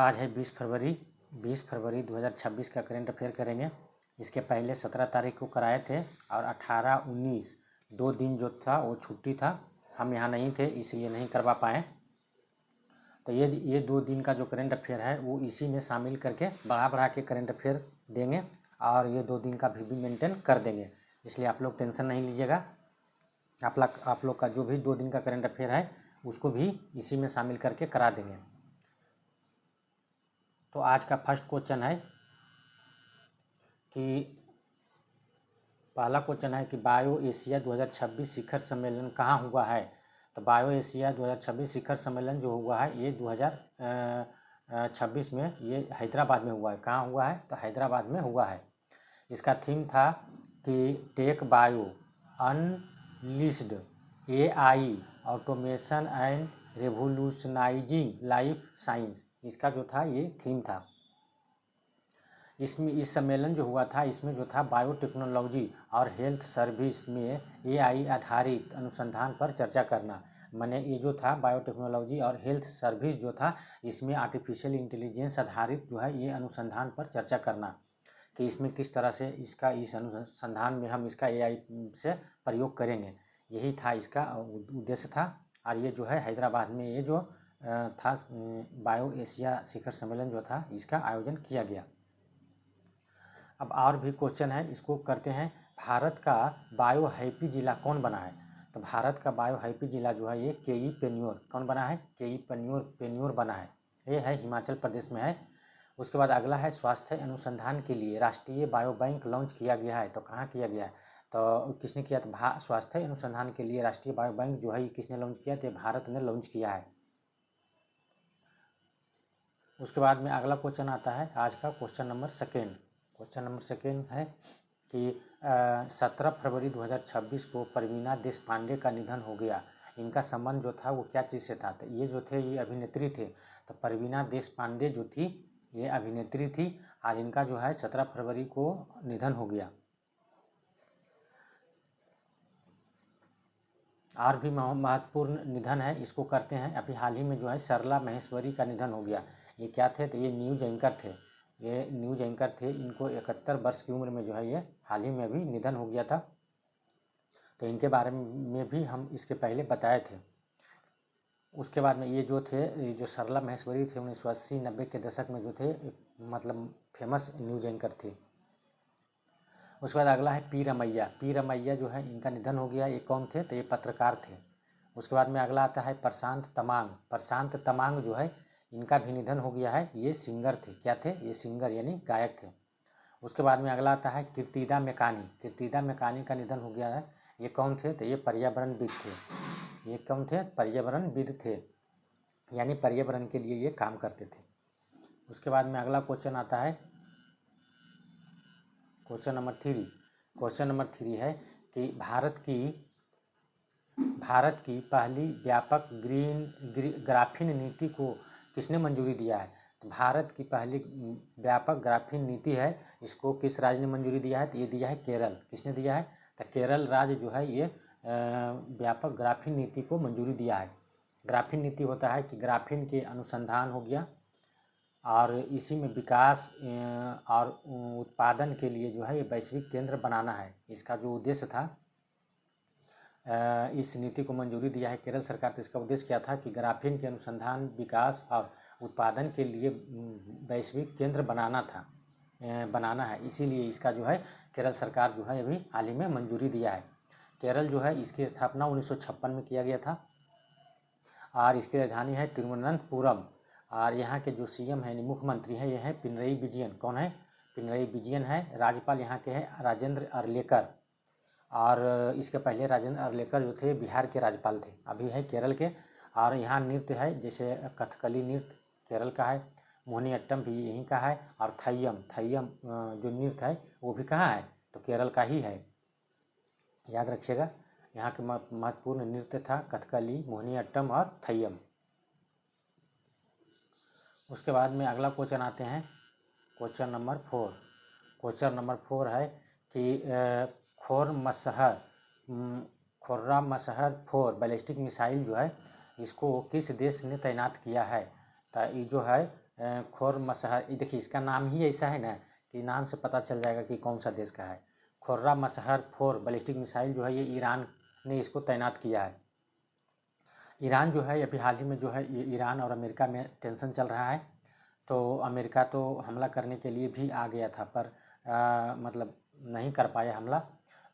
आज है 20 फरवरी 2026 का करंट अफेयर करेंगे। इसके पहले 17 तारीख को कराए थे और 18, 19 2 दिन जो था वो छुट्टी था, हम यहाँ नहीं थे इसलिए नहीं करवा पाए। तो ये 2 दिन का जो करंट अफेयर है वो इसी में शामिल करके बढ़ा के करंट अफेयर देंगे और ये 2 दिन का भी मेंटेन कर देंगे, इसलिए आप लोग टेंशन नहीं लीजिएगा। आप लोग का जो भी 2 दिन का करंट अफेयर है उसको भी इसी में शामिल करके करा देंगे। तो आज का फर्स्ट क्वेश्चन है कि पहला क्वेश्चन है कि बायो एशिया 2026 शिखर सम्मेलन कहाँ हुआ है। तो बायो एशिया 2026 शिखर सम्मेलन जो हुआ है ये 2026 में ये हैदराबाद में हुआ है। कहाँ हुआ है? तो हैदराबाद में हुआ है। इसका थीम था कि tech bio unleashed AI automation and revolutionising life science, इसका जो था ये थीम था। इस सम्मेलन जो हुआ था इसमें जो था बायोटेक्नोलॉजी और हेल्थ सर्विस में AI आधारित अनुसंधान पर चर्चा करना। माने ये जो था बायोटेक्नोलॉजी और हेल्थ सर्विस जो था इसमें आर्टिफिशियल इंटेलिजेंस आधारित जो है ये अनुसंधान पर चर्चा करना कि इसमें किस तरह से इस अनुसंधान में हम इसका AI से प्रयोग करेंगे, यही था इसका उद्देश्य था। और ये जो है हैदराबाद में ये जो था बायो एशिया शिखर सम्मेलन जो था इसका आयोजन किया गया। अब और भी क्वेश्चन है, इसको करते हैं। भारत का बायो हैप्पी जिला कौन बना है? तो भारत का बायो हैप्पी जिला जो है ये केई पेन्योर कौन बना है? केई पेन्योर बना है, ये है हिमाचल प्रदेश में है। उसके बाद अगला है स्वास्थ्य अनुसंधान के लिए राष्ट्रीय बायो बैंक लॉन्च किया गया है। तो कहाँ किया गया है? तो किसने किया? तो स्वास्थ्य अनुसंधान के लिए राष्ट्रीय बायो बैंक जो है किसने लॉन्च किया? तो भारत ने लॉन्च किया है। उसके बाद में अगला क्वेश्चन आता है आज का क्वेश्चन नंबर सेकेंड है कि 17 फरवरी 2026 को परवीना देशपांडे का निधन हो गया। इनका संबंध जो था वो क्या चीज़ से था? तो ये जो थे ये अभिनेत्री थे। तो परवीना देशपांडे जो थी ये अभिनेत्री थी और इनका जो है 17 फरवरी को निधन हो गया। और भी महत्वपूर्ण निधन है, इसको करते हैं। अभी हाल ही में जो है सरला महेश्वरी का निधन हो गया। ये क्या थे? तो ये न्यूज एंकर थे। इनको 71 वर्ष की उम्र में जो है ये हाल ही में अभी निधन हो गया था। तो इनके बारे में भी हम इसके पहले बताए थे। उसके बाद में ये जो सरला महेश्वरी थे 1980-90 के दशक में जो थे मतलब फेमस न्यूज एंकर थे। उसके बाद अगला है पी रमैया जो है इनका निधन हो गया। ये कौन थे? तो ये पत्रकार थे। उसके बाद में अगला आता है प्रशांत तमांग जो है इनका भी निधन हो गया है। ये सिंगर थे। क्या थे? ये सिंगर यानी गायक थे। उसके बाद में अगला आता है कीर्तिदा मेकानी का निधन हो गया है। ये कौन थे? तो ये पर्यावरणविद थे। ये कौन थे? पर्यावरणविद थे, यानी पर्यावरण के लिए ये काम करते थे। उसके बाद में अगला क्वेश्चन आता है क्वेश्चन नंबर 3 है कि भारत की पहली व्यापक ग्राफीन नीति को किसने मंजूरी दिया है? तो भारत की पहली व्यापक ग्राफीन नीति है, इसको किस राज्य ने मंजूरी दिया है? तो ये दिया है केरल। किसने दिया है? तो केरल राज्य जो है ये व्यापक ग्राफीन नीति को मंजूरी दिया है। ग्राफीन नीति होता है कि ग्राफीन के अनुसंधान हो गया और इसी में विकास और उत्पादन के लिए जो है ये वैश्विक केंद्र बनाना है। इसका जो उद्देश्य था इस नीति को मंजूरी दिया है केरल सरकार। तो इसका उद्देश्य क्या था कि ग्राफीन के अनुसंधान, विकास और उत्पादन के लिए वैश्विक केंद्र बनाना है। इसीलिए इसका जो है केरल सरकार जो है अभी हाल ही में मंजूरी दिया है। केरल जो है इसकी स्थापना 1956 में किया गया था और इसकी राजधानी है तिरुवनंतपुरम। और यहाँ के जो CM हैं मुख्यमंत्री हैं ये हैं पिनरई विजयन। कौन है? पिनरई विजयन है। राज्यपाल यहाँ के हैं राजेंद्र अर्लेकर। और इसके पहले राजेंद्र अर्लेकर जो थे बिहार के राज्यपाल थे, अभी है केरल के। और यहाँ नृत्य है जैसे कथकली नृत्य केरल का है, मोहिनीअट्टम भी यहीं का है और थय्यम जो नृत्य है वो भी कहाँ है? तो केरल का ही है, याद रखिएगा। यहाँ के महत्वपूर्ण नृत्य था कथकली, मोहिनीअट्टम और थय्यम। उसके बाद में अगला क्वेश्चन आते हैं क्वेश्चन नंबर 4 है कि खुर्रामशहर 4 बैलिस्टिक मिसाइल जो है इसको किस देश ने तैनात किया है? तो ये जो है खुर्रमशहर, देखिए इसका नाम ही ऐसा है ना कि नाम से पता चल जाएगा कि कौन सा देश का है। खुर्रमशहर 4 बैलिस्टिक मिसाइल जो है ये ईरान ने इसको तैनात किया है। ईरान जो है अभी हाल ही में जो है ये ईरान और अमेरिका में टेंशन चल रहा है, तो अमेरिका तो हमला करने के लिए भी आ गया था, पर मतलब नहीं कर पाया हमला।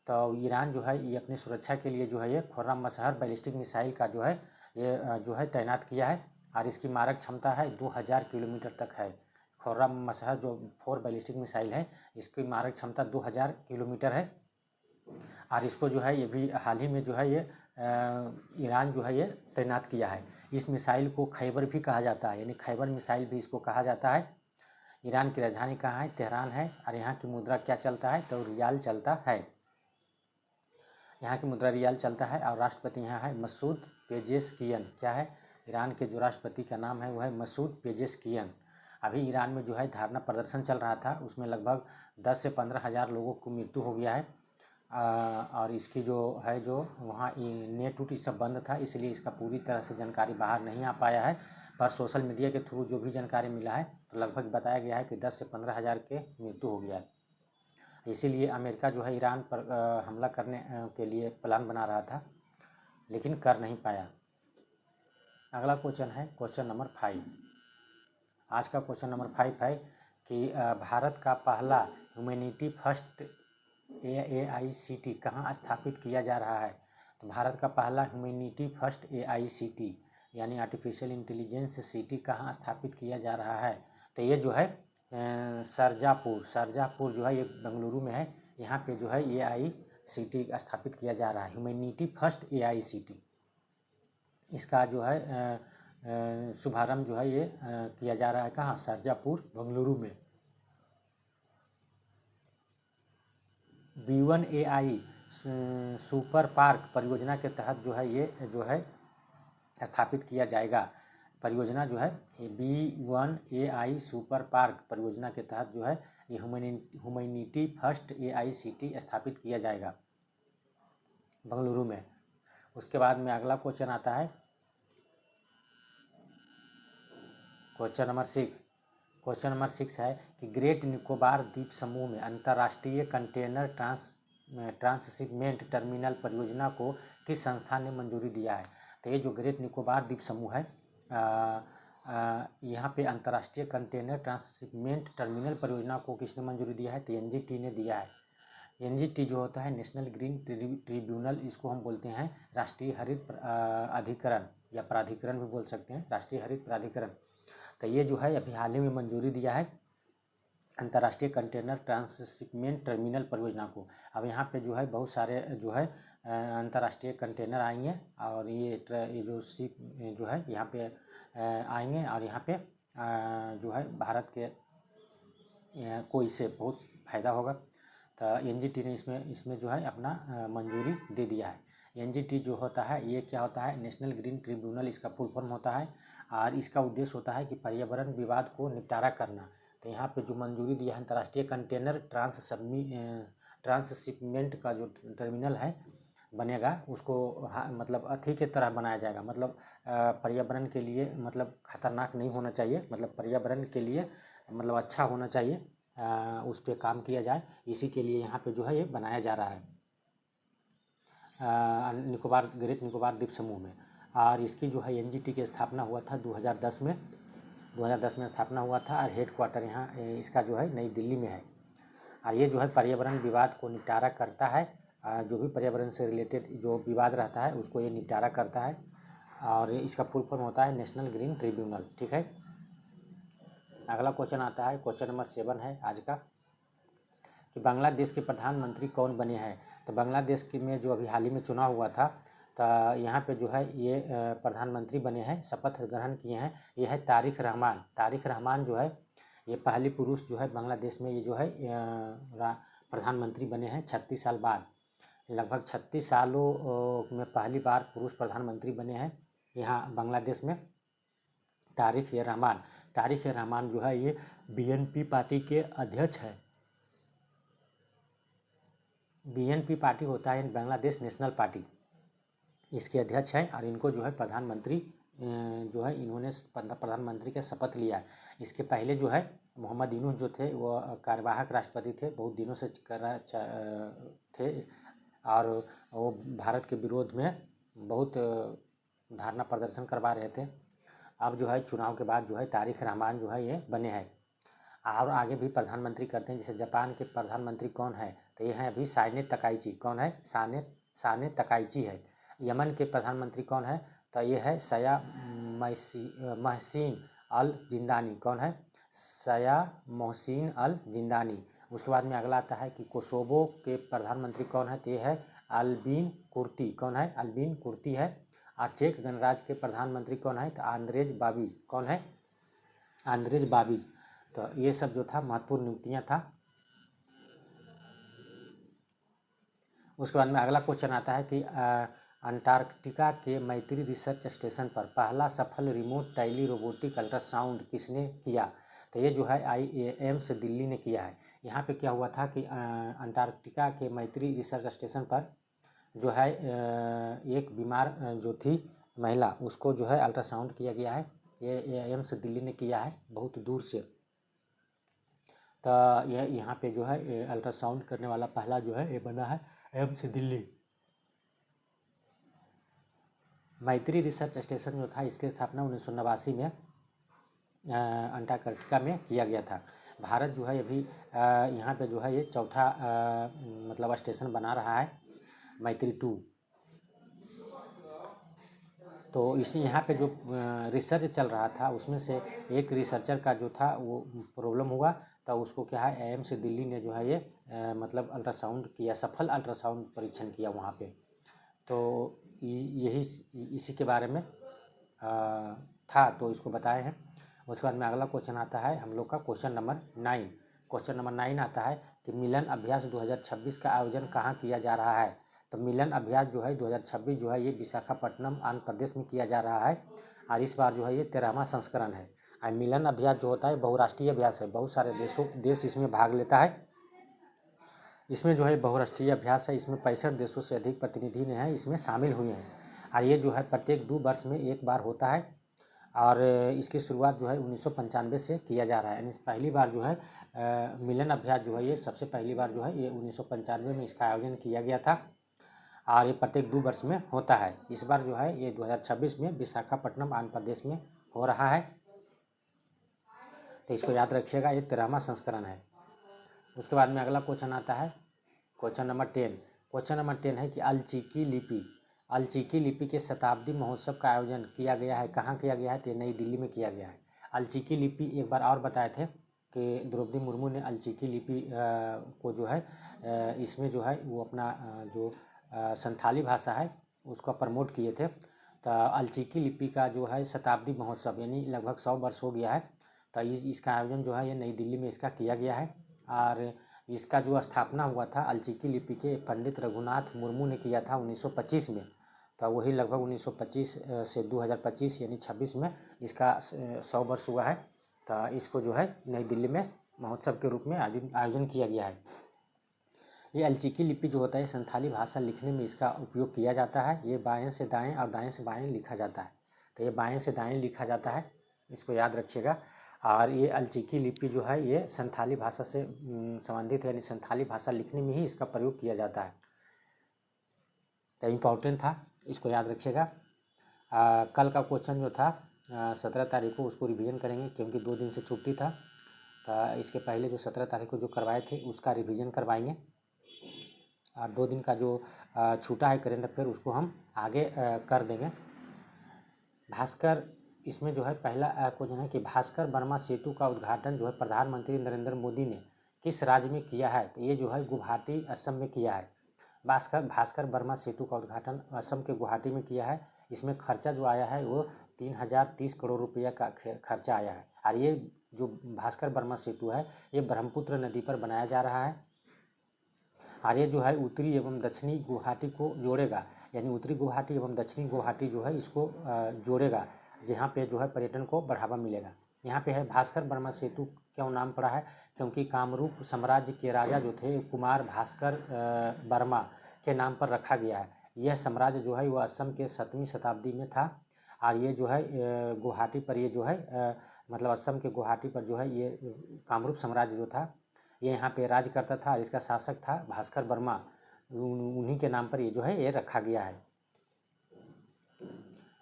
तो ईरान जो है ये अपनी सुरक्षा के लिए जो है ये खुर्रमशहर बैलिस्टिक मिसाइल का जो है ये जो है तैनात किया है, और इसकी मारक क्षमता है 2000 किलोमीटर तक है। खुर्रमशहर जो 4 बैलिस्टिक मिसाइल है इसकी मारक क्षमता 2000 किलोमीटर है, और इसको जो है ये भी हाल ही में जो है ये ईरान जो है ये तैनात किया है। इस मिसाइल को खैबर भी कहा जाता है, यानी खैबर मिसाइल भी इसको कहा जाता है। ईरान की राजधानी कहाँ है? तेहरान है। और यहाँ की मुद्रा क्या चलता है? तो रियाल चलता है। यहाँ की मुद्रा रियाल चलता है। और राष्ट्रपति यहाँ है मसूद पेजेशकियन। क्या है? ईरान के जो राष्ट्रपति का नाम है वो है मसूद पेजेशकियन। अभी ईरान में जो है धरना प्रदर्शन चल रहा था, उसमें लगभग 10 से 15 हज़ार लोगों को मृत्यु हो गया है। और इसकी जो है जो वहाँ नेट उट सब बंद था, इसलिए इसका पूरी तरह से जानकारी बाहर नहीं आ पाया है। पर सोशल मीडिया के थ्रू जो भी जानकारी मिला है तो लगभग बताया गया है कि 10 से 15 हज़ार के मृत्यु हो गया है। इसीलिए अमेरिका जो है ईरान पर हमला करने के लिए प्लान बना रहा था, लेकिन कर नहीं पाया। अगला क्वेश्चन है क्वेश्चन नंबर 5। आज का क्वेश्चन नंबर 5 है कि भारत का पहला ह्यूमैनिटी फर्स्ट AICT कहाँ स्थापित किया जा रहा है? तो भारत का पहला ह्यूमैनिटी फर्स्ट AICT यानी आर्टिफिशियल इंटेलिजेंस सिटी कहाँ स्थापित किया जा रहा है? तो ये जो है सरजापुर जो है ये बेंगलुरु में है। यहाँ पे जो है AICT स्थापित किया जा रहा है, ह्यूमैनिटी फर्स्ट AICT। इसका जो है शुभारंभ जो है ये किया जा रहा है कहाँ? सरजापुर बेंगलुरु में। B1AI सुपर पार्क परियोजना के तहत जो है ये जो है स्थापित किया जाएगा। परियोजना जो है B1AI सुपर पार्क परियोजना के तहत जो है ये ह्यूमैनिटी फर्स्ट AICT स्थापित किया जाएगा बेंगलुरु में। उसके बाद में अगला क्वेश्चन आता है क्वेश्चन नंबर 6। क्वेश्चन नंबर 6 है कि ग्रेट निकोबार द्वीप समूह में अंतर्राष्ट्रीय कंटेनर ट्रांसशिपमेंट टर्मिनल परियोजना को किस संस्था ने मंजूरी दिया है? तो ये जो ग्रेट निकोबार द्वीप समूह है यहाँ पे अंतर्राष्ट्रीय कंटेनर ट्रांसशिपमेंट टर्मिनल परियोजना को किसने मंजूरी दिया है? तो NGT ने दिया है। NGT जो होता है नेशनल ग्रीन ट्रिब्यूनल, इसको हम बोलते हैं राष्ट्रीय हरित अधिकरण या प्राधिकरण भी बोल सकते हैं, राष्ट्रीय हरित प्राधिकरण। तो ये जो है अभी हाल ही में मंजूरी दिया है अंतर्राष्ट्रीय कंटेनर ट्रांसशिपमेंट टर्मिनल परियोजना को। अब यहाँ पे जो है बहुत सारे जो है अंतर्राष्ट्रीय कंटेनर आएंगे, और ये जो शिप जो है यहाँ पे आएंगे, और यहाँ पे जो है भारत के को इससे बहुत फ़ायदा होगा। तो NGT ने इसमें जो है अपना मंजूरी दे दिया है। NGT जो होता है ये क्या होता है? नेशनल ग्रीन ट्रिब्यूनल इसका फुल फॉर्म होता है, और इसका उद्देश्य होता है कि पर्यावरण विवाद को निपटारा करना। तो यहाँ पे जो मंजूरी दिया है अंतर्राष्ट्रीय कंटेनर ट्रांसशिपमेंट का जो टर्मिनल है बनेगा, उसको मतलब अथी के तरह बनाया जाएगा, मतलब पर्यावरण के लिए मतलब खतरनाक नहीं होना चाहिए, मतलब पर्यावरण के लिए मतलब अच्छा होना चाहिए, उस पर काम किया जाए, इसी के लिए यहाँ पे जो है ये बनाया जा रहा है ग्रेट निकोबार द्वीप समूह में। और इसकी जो है NGT की स्थापना हुआ था 2010 में 2010 में स्थापना हुआ था, और हेड क्वार्टर यहाँ इसका जो है नई दिल्ली में है। और ये जो है पर्यावरण विवाद को निपटारा करता है, जो भी पर्यावरण से रिलेटेड जो विवाद रहता है उसको ये निपटारा करता है, और इसका फुल फॉर्म होता है नेशनल ग्रीन ट्रिब्यूनल। ठीक है। अगला क्वेश्चन आता है क्वेश्चन नंबर 7 है आज का, कि बांग्लादेश के प्रधानमंत्री कौन बने हैं? तो बांग्लादेश की में जो अभी हाल ही में चुनाव हुआ था, तो यहाँ पे जो है ये प्रधानमंत्री बने हैं, शपथ ग्रहण किए हैं, ये है तारिक रहमान। तारिक रहमान जो है ये पहली पुरुष जो है बांग्लादेश में ये जो है प्रधानमंत्री बने हैं 36 साल बाद। लगभग 36 सालों में पहली बार पुरुष प्रधानमंत्री बने हैं यहाँ बांग्लादेश में तारिक रहमान जो है ये BNP पार्टी के अध्यक्ष है। BNP पार्टी होता है बांग्लादेश नेशनल पार्टी, इसके अध्यक्ष हैं, और इनको जो है प्रधानमंत्री जो है इन्होंने प्रधानमंत्री का शपथ लिया। इसके पहले जो है मोहम्मद यूनूस जो थे वो कार्यवाहक राष्ट्रपति थे, बहुत दिनों से थे और वो भारत के विरोध में बहुत धरना प्रदर्शन करवा रहे थे। अब जो है चुनाव के बाद जो है तारिक रहमान जो है ये बने हैं और आगे भी प्रधानमंत्री करते हैं। जैसे जापान के प्रधानमंत्री कौन है, तो ये हैं अभी साने तकाइची। कौन है? साने तकाइची है। यमन के प्रधानमंत्री कौन है, तो ये है सया महसीन अल जिंदानी। कौन है? सया मोहसिन अल जिंदानी। उसके बाद में अगला आता है कि कोसोवो के प्रधानमंत्री कौन है, तो ये है अल्बिन कुर्ती। कौन है? अल्बिन कुर्ती है। और चेक गणराज्य के प्रधानमंत्री कौन है, तो आंद्रेज बाबी। कौन है? आंद्रेज बाबी। तो ये सब जो था महत्वपूर्ण नियुक्तियाँ था। उसके बाद में अगला क्वेश्चन आता है कि अंटार्कटिका के मैत्री रिसर्च स्टेशन पर पहला सफल रिमोट टेली रोबोटिक अल्ट्रासाउंड किसने किया, तो ये जो है IAMS दिल्ली ने किया है। यहाँ पे क्या हुआ था कि अंटार्कटिका के मैत्री रिसर्च स्टेशन पर जो है एक बीमार जो थी महिला, उसको जो है अल्ट्रासाउंड किया गया है। ये AIMS दिल्ली ने किया है, बहुत दूर से। तो ये यहाँ पे जो है अल्ट्रासाउंड करने वाला पहला जो है ये बना है AIMS दिल्ली। मैत्री रिसर्च स्टेशन जो था इसकी स्थापना 1989 में अंटार्कटिका में किया गया था। भारत जो है अभी यहाँ पे जो है ये चौथा मतलब स्टेशन बना रहा है, मैत्री 2। तो इसी यहाँ पे जो रिसर्च चल रहा था उसमें से एक रिसर्चर का जो था वो प्रॉब्लम हुआ, तो उसको क्या है AIMS दिल्ली ने जो है ये मतलब अल्ट्रासाउंड किया, सफल अल्ट्रासाउंड परीक्षण किया वहाँ पे। तो यही इसी के बारे में था, तो इसको बताए हैं। उसके बाद में अगला क्वेश्चन आता है हम लोग का क्वेश्चन नंबर 9। क्वेश्चन नंबर 9 आता है कि मिलन अभ्यास 2026 का आयोजन कहाँ किया जा रहा है, तो मिलन अभ्यास जो है 2026 जो है ये विशाखापट्टनम आंध्र प्रदेश में किया जा रहा है और इस बार जो है ये 13वां संस्करण है। और मिलन अभ्यास जो होता है बहुराष्ट्रीय अभ्यास है, बहुत सारे देश इसमें भाग लेता है। इसमें जो है बहुराष्ट्रीय अभ्यास है, इसमें 65 देशों से अधिक प्रतिनिधि ने हैं इसमें शामिल हुए हैं और ये जो है प्रत्येक 2 वर्ष में एक बार होता है और इसकी शुरुआत जो है 1995 से किया जा रहा है। यानी पहली बार जो है मिलन अभ्यास जो है ये सबसे पहली बार जो है ये 1995 में इसका आयोजन किया गया था और ये प्रत्येक 2 वर्ष में होता है। इस बार जो है ये 2026 में विशाखापट्टनम आंध्र प्रदेश में हो रहा है, तो इसको याद रखिएगा, ये 13वां संस्करण है। उसके बाद में अगला क्वेश्चन आता है क्वेश्चन नंबर 10। क्वेश्चन नंबर 10 है कि अलचीकी लिपि के शताब्दी महोत्सव का आयोजन किया गया है, कहाँ किया गया है, तो नई दिल्ली में किया गया है। अलचीकी लिपि एक बार और बताए थे कि द्रौपदी मुर्मू ने अलचीकी लिपि को जो है इसमें जो है वो अपना जो संथाली भाषा है उसको प्रमोट किए थे। तो अलचीकी लिपि का जो है शताब्दी महोत्सव यानी लगभग 100 वर्ष हो गया है, तो इसका आयोजन जो है ये नई दिल्ली में इसका किया गया है और इसका जो स्थापना हुआ था अलचीकी लिपि के पंडित रघुनाथ मुर्मू ने किया था 1925 में। तो वही लगभग 1925 से 2025 यानी 26 में इसका 100 वर्ष हुआ है, तो इसको जो है नई दिल्ली में महोत्सव के रूप में आयोजन किया गया है। ये अलचीकी लिपि जो होता है संथाली भाषा लिखने में इसका उपयोग किया जाता है। ये बाएं से दाएं और दाएं से बाएं लिखा जाता है, तो ये बाएं से दाएं लिखा जाता है, इसको याद रखिएगा। और ये अलचीकी लिपि जो है ये संथाली भाषा से संबंधित है, यानी संथाली भाषा लिखने में ही इसका प्रयोग किया जाता है, तो इम्पोर्टेंट था, इसको याद रखिएगा। कल का क्वेश्चन जो था 17 तारीख को उसको रिवीजन करेंगे क्योंकि 2 दिन से छुट्टी था, तो इसके पहले जो 17 तारीख को जो करवाए थे उसका रिवीजन करवाएंगे और 2 दिन का जो छूटा है करेंट अफेयर उसको हम आगे कर देंगे। भास्कर इसमें जो है पहला क्वेश्चन है कि भास्कर वर्मा सेतु का उद्घाटन जो है प्रधानमंत्री नरेंद्र मोदी ने किस राज्य में किया है, तो ये जो है गुवाहाटी असम में किया है। भास्कर वर्मा सेतु का उद्घाटन असम के गुवाहाटी में किया है। इसमें खर्चा जो आया है वो 3030 करोड़ रुपया का खर्चा आया है और ये जो भास्कर वर्मा सेतु है ये ब्रह्मपुत्र नदी पर बनाया जा रहा है और ये जो है उत्तरी एवं दक्षिणी गुवाहाटी को जोड़ेगा, यानी उत्तरी गुवाहाटी एवं दक्षिणी गुवाहाटी जो है इसको जोड़ेगा, जहाँ पे जो है पर्यटन को बढ़ावा मिलेगा। यहाँ पे है भास्कर वर्मा सेतु क्यों नाम पड़ा है, क्योंकि कामरूप साम्राज्य के राजा जो थे कुमार भास्कर वर्मा के नाम पर रखा गया है। यह साम्राज्य जो है वो असम के 7वीं शताब्दी में था और ये जो है गुवाहाटी पर ये जो है मतलब असम के गुवाहाटी पर जो है ये कामरूप साम्राज्य जो था ये यहाँ पे राज करता था और इसका शासक था भास्कर वर्मा। उन्हीं के नाम पर ये जो है ये रखा गया है।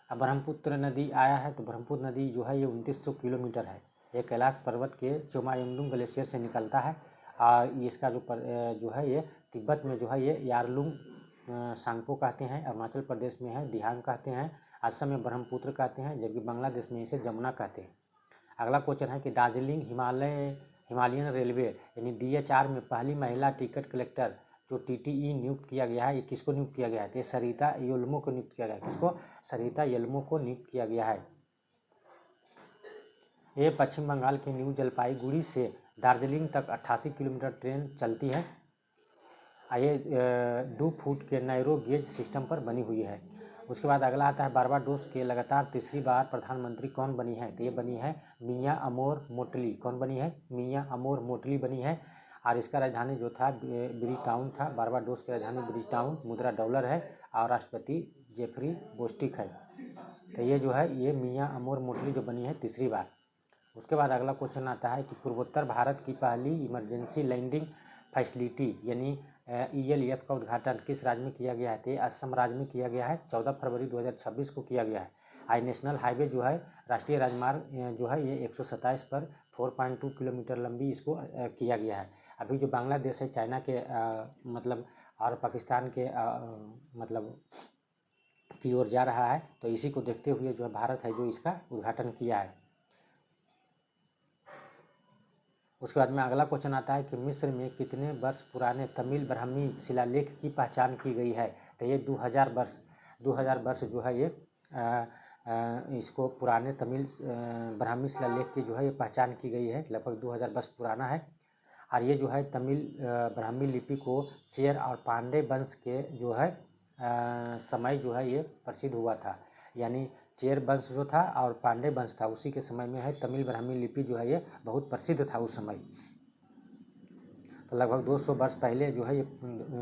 अब ब्रह्मपुत्र नदी आया है तो ब्रह्मपुत्र नदी जो है ये 2900 किलोमीटर है। ये कैलाश पर्वत के चोमायुंगडुंग ग्लेशियर से निकलता है और इसका जो है ये तिब्बत में जो है ये यारलुंग सांगपो कहते हैं, अरुणाचल प्रदेश में है दिहांग कहते हैं, असम में ब्रह्मपुत्र कहते हैं, जबकि बांग्लादेश में इसे जमुना कहते हैं। अगला क्वेश्चन है कि दार्जिलिंग हिमालयन रेलवे यानी DHR में पहली महिला टिकट कलेक्टर जो TTE नियुक्त किया गया है, ये किसको नियुक्त किया गया है? तो ये सरिता येल्मो को नियुक्त किया गया है। किसको? सरिता येल्मो को नियुक्त किया गया है। ये पश्चिम बंगाल के न्यू जलपाईगुड़ी से दार्जिलिंग तक 88 किलोमीटर ट्रेन चलती है। ये 2 फुट के नैरो गेज सिस्टम पर बनी हुई है। उसके बाद अगला आता है बारबाडोस के लगातार तीसरी बार प्रधानमंत्री कौन बनी है? तो ये बनी है मियाँ अमोर मोटली। कौन बनी है? मियाँ अमोर मोटली बनी है। और इसका राजधानी जो था ब्रिज टाउन था। बारबाडोस की राजधानी ब्रिज टाउन, मुद्रा डॉलर है और राष्ट्रपति जेफरी बोस्टिक है। तो ये जो है ये मियाँ अमोर मोटली जो बनी है तीसरी बार। उसके बाद अगला क्वेश्चन आता है कि पूर्वोत्तर भारत की पहली इमरजेंसी लैंडिंग फैसिलिटी यानी ELF का उद्घाटन किस राज्य में किया गया है? तो असम राज्य में किया गया है। 14 फरवरी 2026 को किया गया है। आई नेशनल हाईवे जो है राष्ट्रीय राजमार्ग जो है ये 127 पर 4.2 किलोमीटर लंबी इसको किया गया है। अभी जो बांग्लादेश है चाइना के मतलब और पाकिस्तान के मतलब की ओर जा रहा है, तो इसी को देखते हुए जो भारत है जो इसका उद्घाटन किया है। उसके बाद में अगला क्वेश्चन आता है कि मिस्र में कितने वर्ष पुराने तमिल ब्राह्मी शिलालेख की पहचान की गई है? तो ये 2000 वर्ष जो है ये इसको पुराने तमिल ब्राह्मी शिलालेख की जो है ये पहचान की गई है। लगभग 2000 वर्ष पुराना है। और ये जो है तमिल ब्राह्मी लिपि को चेर और पांडे वंश के जो है समय जो है ये प्रसिद्ध हुआ था। यानी चेर वंश जो था और पांडे वंश था उसी के समय में है तमिल ब्राह्मी लिपि जो है ये बहुत प्रसिद्ध था उस समय। तो लगभग 200 वर्ष पहले जो है ये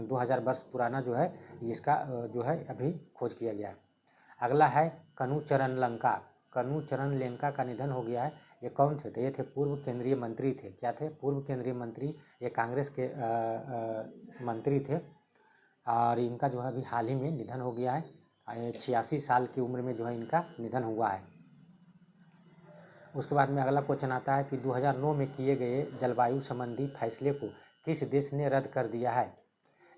2000 वर्ष पुराना जो है इसका जो है अभी खोज किया गया है। अगला है कनुचरण लंका। कनुचरण लंका का निधन हो गया है। ये कौन थे? तो ये थे पूर्व केंद्रीय मंत्री थे। क्या थे? पूर्व केंद्रीय मंत्री। ये कांग्रेस के मंत्री थे और इनका जो है अभी हाल ही में निधन हो गया है। 86 साल की उम्र में जो है इनका निधन हुआ है। उसके बाद में अगला क्वेश्चन आता है कि 2009 में किए गए जलवायु संबंधी फैसले को किस देश ने रद्द कर दिया है?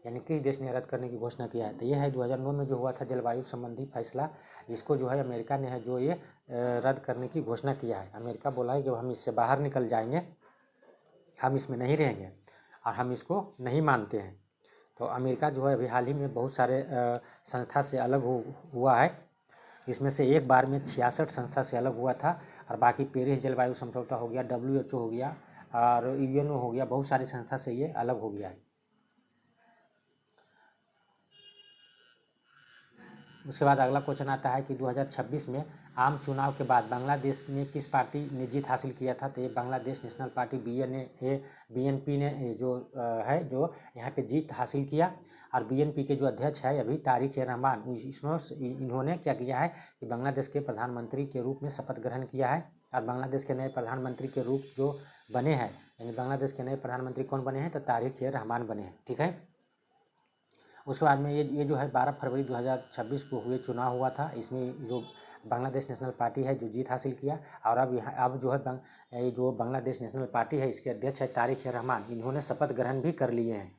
यानी किस देश ने रद्द करने की घोषणा किया है? तो ये है 2009 में जो हुआ था जलवायु संबंधी फैसला, इसको जो है अमेरिका ने है जो ये रद्द करने की घोषणा किया है। अमेरिका बोला है कि हम इससे बाहर निकल जाएंगे, हम इसमें नहीं रहेंगे और हम इसको नहीं मानते हैं। तो अमेरिका जो है अभी हाल ही में बहुत सारे संस्था से अलग हुआ है। इसमें से एक बार में 66 संस्था से अलग हुआ था और बाकी पेरिस जलवायु समझौता हो गया, WHO हो गया और UNO हो गया, बहुत सारी संस्था से ये अलग हो गया है। उसके बाद अगला क्वेश्चन आता है कि 2026 में आम चुनाव के बाद बांग्लादेश में किस पार्टी ने जीत हासिल किया था? तो ये बांग्लादेश नेशनल पार्टी BNP ने जो है जो यहाँ पे जीत हासिल किया। और BNP के जो अध्यक्ष है अभी तारिक रहमान, इन्होंने क्या किया है कि बांग्लादेश के प्रधानमंत्री के रूप में शपथ ग्रहण किया है। और बांग्लादेश के नए प्रधानमंत्री के रूप जो बने हैं, यानी बांग्लादेश के नए प्रधानमंत्री कौन बने हैं? तो तारिक रहमान बने हैं। ठीक है। उसके बाद में ये जो है 12 फरवरी 2026 को हुए चुनाव हुआ था। इसमें जो बांग्लादेश नेशनल पार्टी है जो जीत हासिल किया और अब जो है ये जो बांग्लादेश नेशनल पार्टी है इसके अध्यक्ष है तारिक रहमान, इन्होंने शपथ ग्रहण भी कर लिए हैं।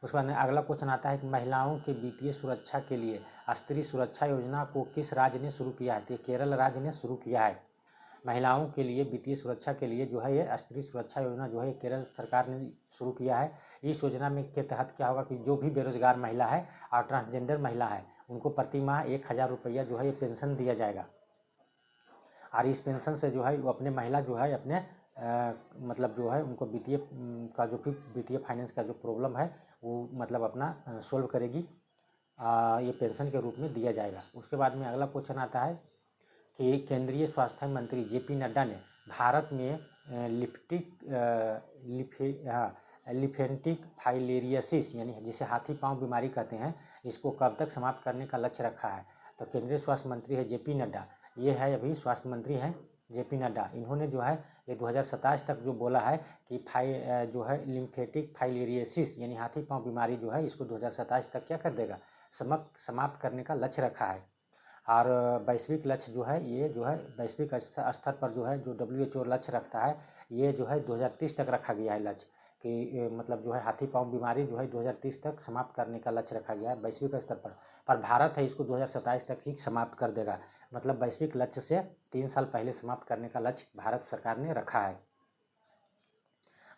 उसके बाद में अगला क्वेश्चन आता है कि महिलाओं के वित्तीय सुरक्षा के लिए स्त्री सुरक्षा योजना को किस राज्य ने शुरू किया है? तो केरल राज्य ने शुरू किया है। महिलाओं के लिए वित्तीय सुरक्षा के लिए जो है ये स्त्री सुरक्षा योजना जो है केरल सरकार ने शुरू किया है। इस योजना में के तहत क्या होगा कि जो भी बेरोजगार महिला है और ट्रांसजेंडर महिला है उनको प्रति माह 1000 रुपया जो है ये पेंशन दिया जाएगा। और इस पेंशन से जो है वो अपने महिला जो है अपने मतलब जो है उनको वित्तीय का जो भी वित्तीय फाइनेंस का जो प्रॉब्लम है वो मतलब अपना सोल्व करेगी। ये पेंशन के रूप में दिया जाएगा। उसके बाद में अगला क्वेश्चन आता है कि केंद्रीय स्वास्थ्य मंत्री JP नड्डा ने भारत में लिम्फेटिक फाइलेरियोसिस यानी जिसे हाथी पांव बीमारी कहते हैं, इसको कब तक समाप्त करने का लक्ष्य रखा है? तो केंद्रीय स्वास्थ्य मंत्री है जेपी नड्डा, ये है अभी स्वास्थ्य मंत्री हैं जेपी नड्डा। इन्होंने जो है ये 2027 तक जो बोला है कि जो है लिम्फेटिक फाइलेरियोसिस यानी हाथी पांव बीमारी जो है इसको 2027 तक क्या कर देगा, समाप्त करने का लक्ष्य रखा है। और वैश्विक लक्ष्य जो है ये जो है वैश्विक स्तर पर जो है जो WHO लक्ष्य रखता है, ये जो है 2030 तक रखा गया है लक्ष्य कि मतलब जो है हाथी पांव बीमारी जो है 2030 तक समाप्त करने का लक्ष्य रखा गया है वैश्विक स्तर पर भारत है इसको 2027 तक ही समाप्त कर देगा। मतलब वैश्विक लक्ष्य से 3 साल पहले समाप्त करने का लक्ष्य भारत सरकार ने रखा है।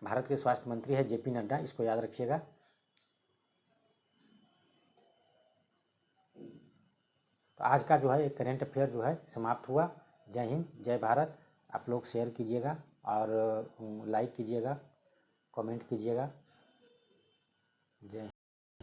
भारत के स्वास्थ्य मंत्री है जेपी नड्डा, इसको याद रखिएगा। तो आज का जो है एक करेंट अफेयर जो है समाप्त हुआ। जय हिंद, जय भारत। आप लोग शेयर कीजिएगा और लाइक कीजिएगा, कमेंट कीजिएगा। जय